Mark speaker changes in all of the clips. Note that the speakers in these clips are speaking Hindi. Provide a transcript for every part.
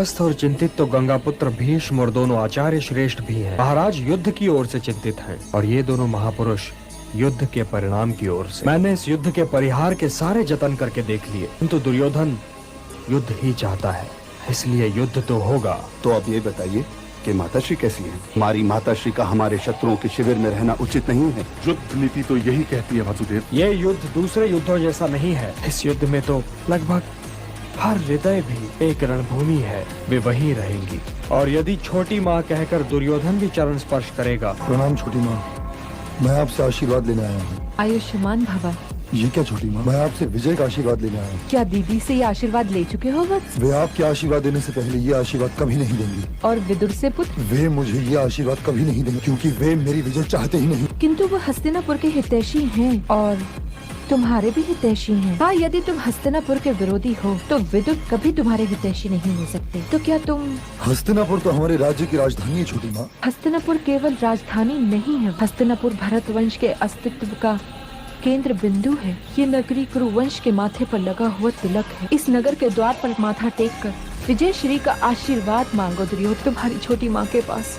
Speaker 1: अस्वस्थ और चिंतित तो गंगापुत्र भीष्म और दोनों आचार्य श्रेष्ठ भी हैं। महाराज युद्ध की ओर से चिंतित हैं और ये दोनों महापुरुष युद्ध के परिणाम की ओर से। मैंने इस युद्ध के परिहार के सारे जतन करके देख लिए, किंतु दुर्योधन युद्ध ही चाहता है, इसलिए युद्ध तो होगा।
Speaker 2: तो अब ये बताइए कि माताश्री कैसी हैं? हमारी माताश्री का हमारे शत्रुओं के शिविर में रहना उचित नहीं है।
Speaker 3: युद्ध नीति तो यही कहती है वासुदेव।
Speaker 1: ये युद्ध दूसरे युद्धों जैसा नहीं है। इस युद्ध में तो लगभग हर हृदय भी एक रणभूमि है, वे वहीं रहेंगी। और यदि छोटी माँ कहकर दुर्योधन भी चरण स्पर्श करेगा।
Speaker 4: प्रणाम छोटी माँ, मैं आपसे आशीर्वाद लेने आया हूँ।
Speaker 5: आयुष्मान भव।
Speaker 4: ये क्या छोटी माँ, मैं आपसे विजय का आशीर्वाद लेने आया हूँ।
Speaker 5: क्या दीदी से ये आशीर्वाद ले चुके हो वत्स?
Speaker 4: वे आपके आशीर्वाद देने से पहले ये आशीर्वाद कभी नहीं देंगी।
Speaker 5: और विदुर से पुत्र?
Speaker 4: वे मुझे ये आशीर्वाद कभी नहीं देंगे, क्योंकि वे मेरी विजय चाहते ही नहीं।
Speaker 5: किंतु वो हस्तिनापुर के हितैषी हैं और तुम्हारे भी हितैषी हैं। हाँ, यदि तुम हस्तिनापुर के विरोधी हो तो विदुर कभी तुम्हारे हितैषी नहीं हो सकते। तो क्या तुम?
Speaker 4: हस्तिनापुर तो हमारे राज्य की राजधानी है छोटी माँ।
Speaker 5: हस्तिनापुर केवल राजधानी नहीं है, हस्तिनापुर भरत वंश के अस्तित्व का केंद्र बिंदु है। ये नगरी कुरुवंश के माथे पर लगा हुआ तिलक है। इस नगर के द्वार पर माथा टेक कर विजय श्री का आशीर्वाद मांगो दुर्योधन। तुम्हारी छोटी माँ के पास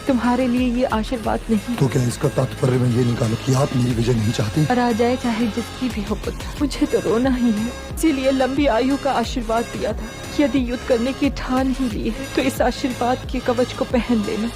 Speaker 5: तुम्हारे लिए ये आशीर्वाद नहीं।
Speaker 4: तो क्या इसका तात्पर्य मैं ये निकालूं कि आप मेरी विजय नहीं चाहती?
Speaker 5: पराजय चाहे जिसकी भी हो पुत्र, मुझे तो रोना ही है। इसीलिए लंबी आयु का आशीर्वाद दिया था। यदि युद्ध करने की ठान ही ली है तो इस आशीर्वाद के कवच को पहन लेना।